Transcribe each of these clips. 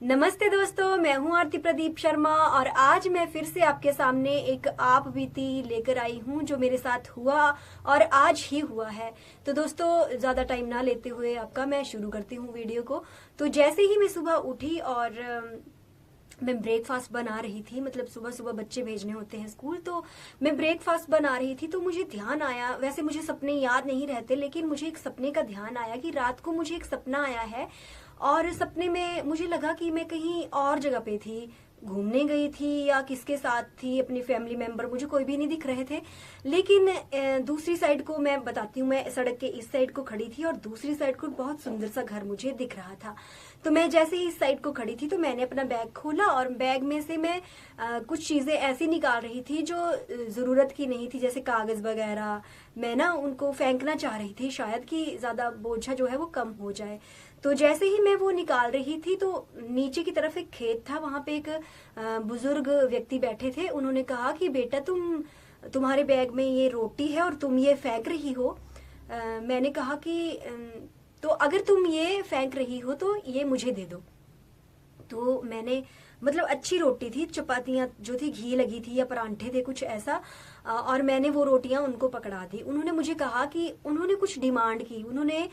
नमस्ते दोस्तों, मैं हूं आरती प्रदीप शर्मा और आज मैं फिर से आपके सामने एक आप बीती लेकर आई हूं जो मेरे साथ हुआ और आज ही हुआ है। तो दोस्तों, ज्यादा टाइम ना लेते हुए आपका मैं शुरू करती हूं वीडियो को। तो जैसे ही मैं सुबह उठी और मैं ब्रेकफास्ट बना रही थी, मतलब सुबह सुबह बच्चे भेजने होते हैं स्कूल, तो मैं ब्रेकफास्ट बना रही थी तो मुझे ध्यान आया। वैसे मुझे सपने याद नहीं रहते, लेकिन मुझे एक सपने का ध्यान आया कि रात को मुझे एक सपना आया है और सपने में मुझे लगा कि मैं कहीं और जगह पे थी, घूमने गई थी या किसके साथ थी, अपनी फैमिली मेंबर, मुझे कोई भी नहीं दिख रहे थे। लेकिन दूसरी साइड को मैं बताती हूँ, मैं सड़क के इस साइड को खड़ी थी और दूसरी साइड को बहुत सुंदर सा घर मुझे दिख रहा था। तो मैं जैसे ही इस साइड को खड़ी थी तो मैंने अपना बैग खोला और बैग में से मैं कुछ चीजें ऐसी निकाल रही थी जो जरूरत की नहीं थी, जैसे कागज वगैरह। मैं ना उनको फेंकना चाह रही थी, शायद कि ज्यादा बोझा जो है वो कम हो जाए। तो जैसे ही मैं वो निकाल रही थी तो नीचे की तरफ एक खेत था, वहां पे एक बुजुर्ग व्यक्ति बैठे थे। उन्होंने कहा कि बेटा, तुम्हारे बैग में ये रोटी है और तुम ये फेंक रही हो। मैंने कहा कि तो अगर तुम ये फेंक रही हो तो ये मुझे दे दो। तो मैंने, मतलब अच्छी रोटी थी, चपातियां जो थी घी लगी थी या परांठे थे कुछ ऐसा, और मैंने वो रोटियां उनको पकड़ा दी। उन्होंने मुझे कहा कि उन्होंने कुछ डिमांड की, उन्होंने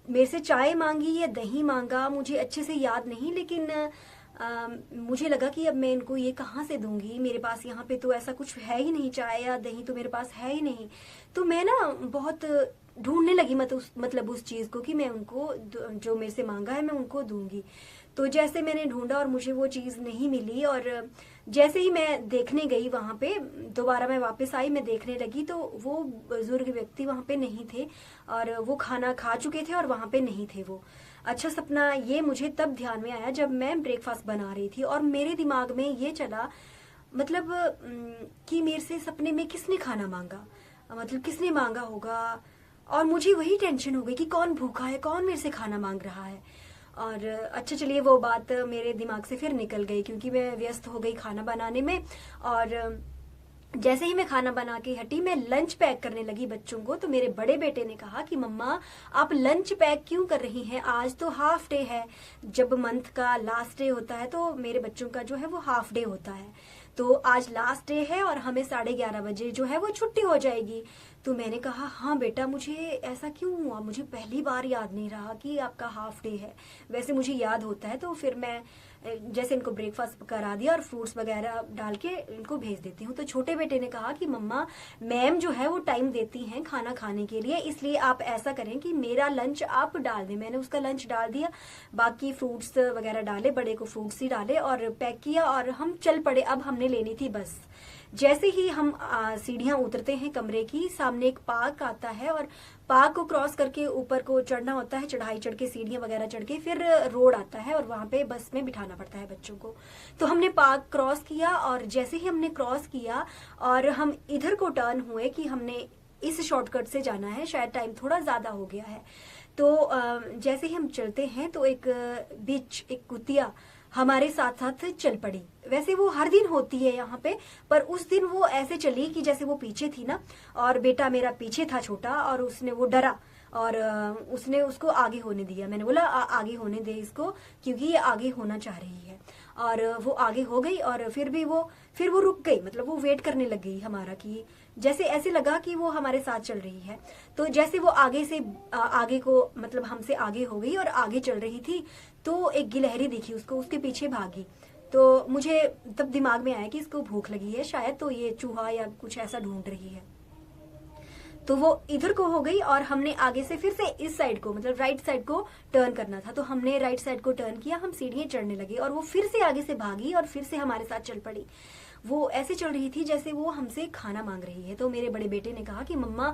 मेरे से चाय मांगी या दही मांगा, मुझे अच्छे से याद नहीं। लेकिन मुझे लगा कि अब मैं इनको ये कहाँ से दूंगी, मेरे पास यहाँ पे तो ऐसा कुछ है ही नहीं, चाय या दही तो मेरे पास है ही नहीं। तो मैं ना बहुत ढूंढने लगी मतलब उस चीज को कि मैं उनको जो मेरे से मांगा है मैं उनको दूंगी। तो जैसे मैंने ढूंढा और मुझे वो चीज नहीं मिली, और जैसे ही मैं देखने गई वहां पे, दोबारा मैं वापस आई, मैं देखने लगी तो वो बुजुर्ग व्यक्ति वहां पे नहीं थे और वो खाना खा चुके थे और वहां पे नहीं थे वो। अच्छा सपना ये मुझे तब ध्यान में आया जब मैं ब्रेकफास्ट बना रही थी और मेरे दिमाग में ये चला, मतलब कि मेरे से सपने में किसने खाना मांगा, मतलब किसने मांगा होगा। और मुझे वही टेंशन हो गई कि कौन भूखा है, कौन मेरे से खाना मांग रहा है। और अच्छा चलिए, वो बात मेरे दिमाग से फिर निकल गई क्योंकि मैं व्यस्त हो गई खाना बनाने में। और जैसे ही मैं खाना बना के हटी, मैं लंच पैक करने लगी बच्चों को, तो मेरे बड़े बेटे ने कहा कि मम्मा आप लंच पैक क्यों कर रही हैं, आज तो हाफ डे है। जब मंथ का लास्ट डे होता है तो मेरे बच्चों का जो है वो हाफ डे होता है, तो आज लास्ट डे है और हमें 11:30 बजे जो है वो छुट्टी हो जाएगी। तो मैंने कहा हाँ बेटा, मुझे ऐसा क्यों हुआ, मुझे पहली बार याद नहीं रहा कि आपका हाफ डे है। वैसे मुझे याद होता है। तो फिर मैं जैसे इनको ब्रेकफास्ट करा दिया और फ्रूट्स वगैरह डाल के इनको भेज देती हूँ। तो छोटे बेटे ने कहा कि मम्मा, मैम जो है वो टाइम देती हैं खाना खाने के लिए, इसलिए आप ऐसा करें कि मेरा लंच आप डाल दें। मैंने उसका लंच डाल दिया, बाकी फ्रूट्स वगैरह डाले, बड़े को फ्रूट्स ही डाले और पैक किया और हम चल पड़े। अब हमने लेनी थी बस। जैसे ही हम सीढ़ियां उतरते हैं कमरे की, सामने एक पार्क आता है और पार्क को क्रॉस करके ऊपर को चढ़ना होता है, चढ़ाई चढ़ के, सीढ़ियां वगैरह चढ़ के फिर रोड आता है और वहां पे बस में बिठाना पड़ता है बच्चों को। तो हमने पार्क क्रॉस किया और जैसे ही हमने क्रॉस किया और हम इधर को टर्न हुए कि हमने इस शॉर्टकट से जाना है, शायद टाइम थोड़ा ज्यादा हो गया है। तो जैसे ही हम चलते हैं तो एक बीच एक कुतिया हमारे साथ साथ चल पड़ी। वैसे वो हर दिन होती है यहाँ पे, पर उस दिन वो ऐसे चली कि जैसे वो पीछे थी ना, और बेटा मेरा पीछे था छोटा, और उसने, वो डरा और उसने उसको आगे होने दिया। मैंने बोला आगे होने दे इसको, क्योंकि ये आगे होना चाह रही है। और वो आगे हो गई और फिर वो रुक गई, मतलब वो वेट करने लग गई हमारा, कि जैसे ऐसे लगा कि वो हमारे साथ चल रही है। तो जैसे वो आगे से आगे को, मतलब हमसे आगे हो गई और आगे चल रही थी, तो एक गिलहरी दिखी उसको, उसके पीछे भागी। तो मुझे तब दिमाग में आया कि इसको भूख लगी है शायद, तो ये चूहा या कुछ ऐसा ढूंढ रही है। तो वो इधर को हो गई और हमने आगे से फिर से इस साइड को, मतलब राइट साइड को टर्न करना था। तो हमने राइट साइड को टर्न किया, हम सीढ़ियां चढ़ने लगे और वो फिर से आगे से भागी और फिर से हमारे साथ चल पड़ी। वो ऐसे चल रही थी जैसे वो हमसे खाना मांग रही है। तो मेरे बड़े बेटे ने कहा कि मम्मा,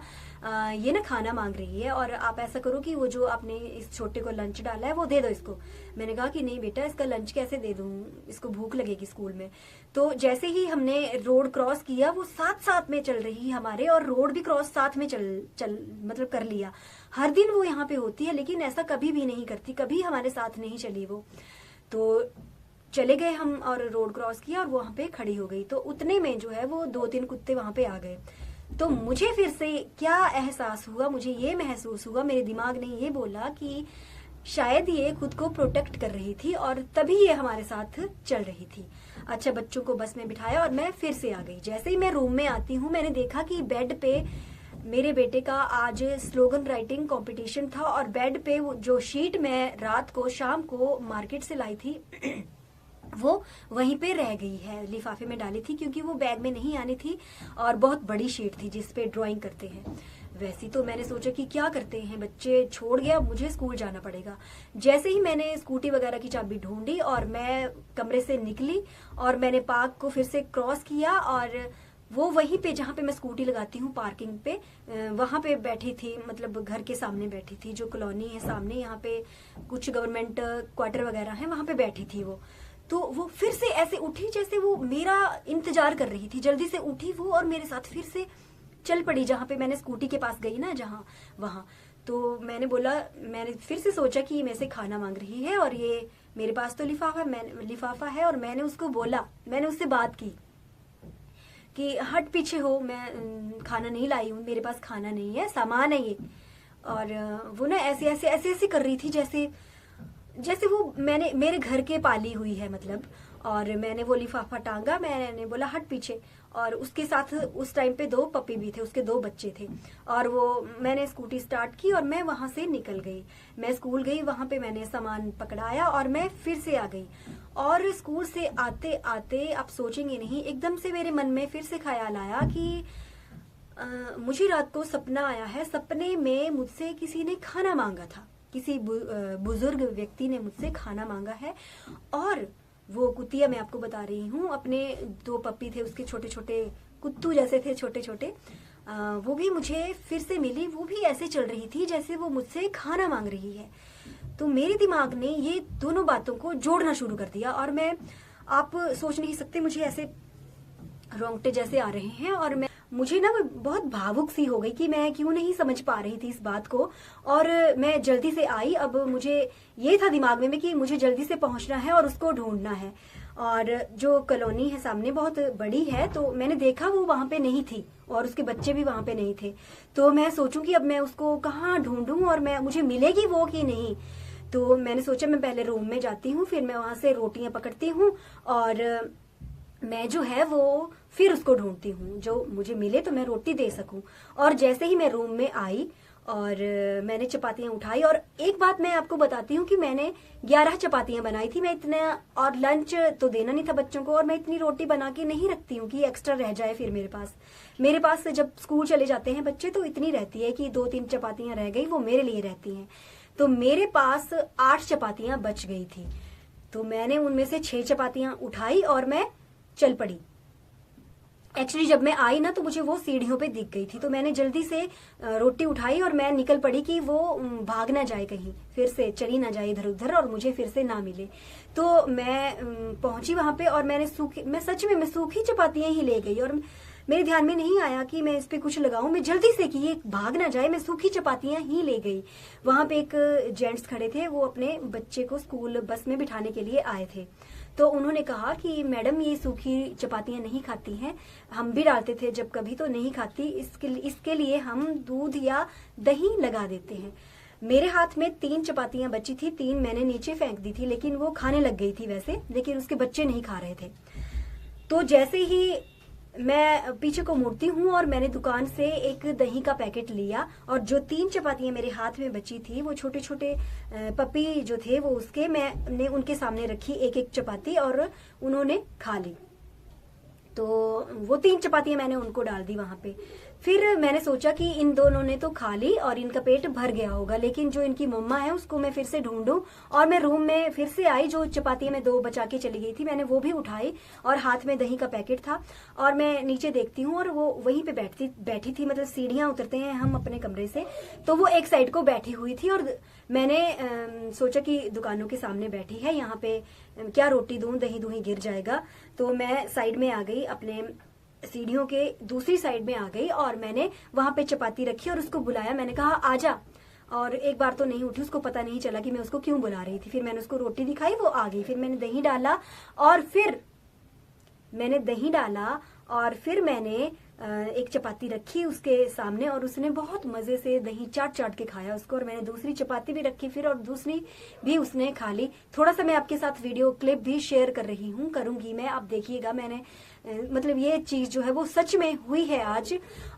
ये ना खाना मांग रही है और आप ऐसा करो कि वो जो आपने इस छोटे को लंच डाला है वो दे दो इसको। मैंने कहा कि नहीं बेटा, इसका लंच कैसे दे दूं, इसको भूख लगेगी स्कूल में। तो जैसे ही हमने रोड क्रॉस किया, वो साथ साथ में चल रही हमारे, और रोड भी क्रॉस साथ में चल मतलब कर लिया। हर दिन वो यहाँ पे होती है, लेकिन ऐसा कभी भी नहीं करती, कभी हमारे साथ नहीं चली वो। तो चले गए हम और रोड क्रॉस किया और वो वहां पे खड़ी हो गई। तो उतने में जो है वो 2-3 कुत्ते वहां पे आ गए। तो मुझे फिर से क्या एहसास हुआ, मुझे ये महसूस हुआ, मेरे दिमाग ने ये बोला कि शायद ये खुद को प्रोटेक्ट कर रही थी और तभी ये हमारे साथ चल रही थी। अच्छा, बच्चों को बस में बिठाया और मैं फिर से आ गई। जैसे ही मैं रूम में आती हूँ, मैंने देखा कि बेड पे मेरे बेटे का आज स्लोगन राइटिंग कंपटीशन था और बेड पे जो शीट मैं रात को शाम को मार्केट से लाई थी वो वहीं पे रह गई है, लिफाफे में डाली थी क्योंकि वो बैग में नहीं आनी थी और बहुत बड़ी शीट थी जिस पे ड्राइंग करते हैं। वैसे तो मैंने सोचा कि क्या करते हैं, बच्चे छोड़ गया, मुझे स्कूल जाना पड़ेगा। जैसे ही मैंने स्कूटी वगैरह की चाबी ढूंढी और मैं कमरे से निकली और मैंने पार्क को फिर से क्रॉस किया और वो वहीं पे जहाँ पे मैं स्कूटी लगाती हूँ पार्किंग पे, वहां पे बैठी थी, मतलब घर के सामने बैठी थी। जो कॉलोनी है सामने, यहाँ पे कुछ गवर्नमेंट क्वार्टर वगैरह है, वहां पे बैठी थी वो। तो वो फिर से ऐसे उठी जैसे वो मेरा इंतजार कर रही थी। जल्दी से उठी वो और मेरे साथ फिर से चल पड़ी जहाँ पे मैंने स्कूटी के पास गई ना, जहाँ वहां। तो मैंने बोला, मैंने फिर से सोचा कि मेरे से खाना मांग रही है और ये मेरे पास तो लिफाफा है और मैंने उसको बोला, मैंने उससे बात की कि हट पीछे हो, मैं खाना नहीं लाई हूँ, मेरे पास खाना नहीं है, सामान है ये। और वो ना ऐसे ऐसे ऐसे ऐसे कर रही थी जैसे जैसे वो मैंने मेरे घर के पाली हुई है मतलब। और मैंने वो लिफाफा टांगा, मैंने बोला हट पीछे। और उसके साथ उस टाइम पे 2 पपी भी थे, उसके 2 बच्चे थे। और वो मैंने स्कूटी स्टार्ट की और मैं वहां से निकल गई। मैं स्कूल गई, वहां पे मैंने सामान पकड़ाया और मैं फिर से आ गई। और स्कूल से आते आते आप सोचेंगे नहीं, एकदम से मेरे मन में फिर से ख्याल आया कि मुझे रात को सपना आया है, सपने में मुझसे किसी ने खाना मांगा था, किसी बुजुर्ग व्यक्ति ने मुझसे खाना मांगा है। और वो कुतिया मैं आपको बता रही हूँ, अपने 2 पप्पी थे उसके, छोटे छोटे कुत्तू जैसे थे, छोटे छोटे। वो भी मुझे फिर से मिली, वो भी ऐसे चल रही थी जैसे वो मुझसे खाना मांग रही है। तो मेरे दिमाग ने ये दोनों बातों को जोड़ना शुरू कर दिया और मैं, आप सोच नहीं सकते, मुझे ऐसे रोंगटे जैसे आ रहे हैं। और मुझे ना बहुत भावुक सी हो गई कि मैं क्यों नहीं समझ पा रही थी इस बात को। और मैं जल्दी से आई। अब मुझे ये था दिमाग में कि मुझे जल्दी से पहुंचना है और उसको ढूंढना है। और जो कॉलोनी है सामने बहुत बड़ी है, तो मैंने देखा वो वहां पे नहीं थी और उसके बच्चे भी वहां पे नहीं थे। तो मैं सोचूं कि अब मैं उसको कहाँ ढूंढूं और मुझे मिलेगी वो कि नहीं। तो मैंने सोचा मैं पहले रूम में जाती हूँ, फिर मैं वहां से रोटियां पकड़ती हूँ और मैं जो है वो फिर उसको ढूंढती हूँ, जो मुझे मिले तो मैं रोटी दे सकूं। और जैसे ही मैं रूम में आई और मैंने चपातियां उठाई, और एक बात मैं आपको बताती हूँ कि मैंने 11 चपातियां बनाई थी। मैं इतना, और लंच तो देना नहीं था बच्चों को, और मैं इतनी रोटी बना के नहीं रखती हूँ कि एक्स्ट्रा रह जाए। फिर मेरे पास जब स्कूल चले जाते हैं बच्चे तो इतनी रहती है कि 2-3 चपातियां रह गई, वो मेरे लिए रहती हैं। तो मेरे पास 8 चपातियां बच गई थी। तो मैंने उनमें से 6 चपातियां उठाई और मैं चल पड़ी। एक्चुअली जब मैं आई ना तो मुझे वो सीढ़ियों पे दिख गई थी, तो मैंने जल्दी से रोटी उठाई और मैं निकल पड़ी कि वो भाग ना जाए, कहीं फिर से चली ना जाए इधर उधर और मुझे फिर से ना मिले। तो मैं पहुंची वहां पे और मैं सच में सूखी चपातियां ही ले गई और मेरे ध्यान में नहीं आया कि मैं इस पे कुछ लगाऊं। मैं जल्दी से कि ये भाग ना जाए, मैं सूखी चपातियां ही ले गई। वहां पे एक जेंट्स खड़े थे, वो अपने बच्चे को स्कूल बस में बिठाने के लिए आए थे। तो उन्होंने कहा कि मैडम ये सूखी चपातियां नहीं खाती हैं, हम भी डालते थे जब कभी, तो नहीं खाती, इसके लिए हम दूध या दही लगा देते हैं। मेरे हाथ में 3 चपातियां बची थी, 3 मैंने नीचे फेंक दी थी, लेकिन वो खाने लग गई थी वैसे, लेकिन उसके बच्चे नहीं खा रहे थे। तो जैसे ही मैं पीछे को मुड़ती हूँ और मैंने दुकान से एक दही का पैकेट लिया और जो 3 चपातियां मेरे हाथ में बची थी, वो छोटे छोटे पपी जो थे वो उसके, मैंने उनके सामने रखी एक एक चपाती और उन्होंने खा ली। तो वो 3 चपातियां मैंने उनको डाल दी वहां पे। फिर मैंने सोचा कि इन दोनों ने तो खा ली और इनका पेट भर गया होगा, लेकिन जो इनकी मम्मा है उसको मैं फिर से ढूंढूं। और मैं रूम में फिर से आई, जो चपातियां मैं 2 बचा के चली गई थी मैंने वो भी उठाई और हाथ में दही का पैकेट था। और मैं नीचे देखती हूँ और वो वहीं पे बैठी थी, मतलब सीढ़ियां उतरते हैं हम अपने कमरे से, तो वो एक साइड को बैठी हुई थी। और मैंने सोचा कि दुकानों के सामने बैठी है, यहाँ पे क्या रोटी दूं, दही दूही गिर जाएगा। तो मैं साइड में आ गई, अपने सीढ़ियों के दूसरी साइड में आ गई और मैंने वहां पे चपाती रखी और उसको बुलाया। मैंने कहा आजा, और एक बार तो नहीं उठी, उसको पता नहीं चला कि मैं उसको क्यों बुला रही थी। फिर मैंने उसको रोटी दिखाई, वो आ गई। फिर मैंने दही डाला और फिर मैंने एक चपाती रखी उसके सामने और उसने बहुत मजे से दही चाट चाट के खाया उसको, और मैंने दूसरी चपाती भी रखी फिर, और दूसरी भी उसने खा ली। थोड़ा सा मैं आपके साथ वीडियो क्लिप भी शेयर कर रही हूँ, करूंगी मैं, आप देखिएगा। मैंने मतलब ये चीज जो है वो सच में हुई है आज,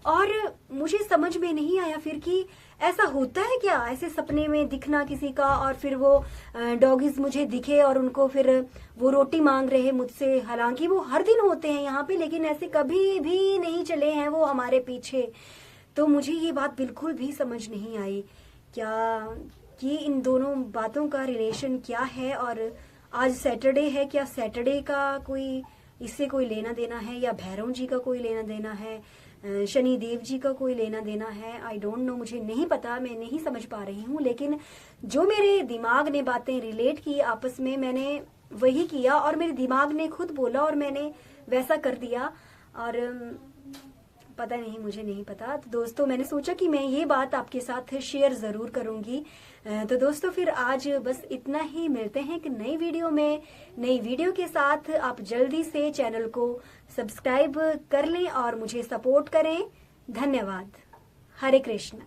और मुझे समझ में नहीं आया फिर कि ऐसा होता है क्या, ऐसे सपने में दिखना किसी का, और फिर वो डॉगीज मुझे दिखे और उनको फिर वो रोटी मांग रहे मुझसे। हालांकि वो हर दिन होते हैं यहाँ पे, लेकिन ऐसे कभी भी नहीं चले हैं वो हमारे पीछे। तो मुझे ये बात बिल्कुल भी समझ नहीं आई क्या कि इन दोनों बातों का रिलेशन क्या है। और आज सैटरडे है, क्या सैटरडे का कोई इससे कोई लेना देना है, या भैरव जी का कोई लेना देना है, शनि देव जी का कोई लेना देना है, आई डोंट नो, मुझे नहीं पता, मैं नहीं समझ पा रही हूँ। लेकिन जो मेरे दिमाग ने बातें रिलेट की आपस में, मैंने वही किया, और मेरे दिमाग ने खुद बोला और मैंने वैसा कर दिया। और पता नहीं, मुझे नहीं पता। तो दोस्तों मैंने सोचा कि मैं ये बात आपके साथ शेयर जरूर करूंगी। तो दोस्तों फिर आज बस इतना ही, मिलते हैं एक नई वीडियो में, नई वीडियो के साथ। आप जल्दी से चैनल को सब्सक्राइब कर लें और मुझे सपोर्ट करें। धन्यवाद। हरे कृष्ण।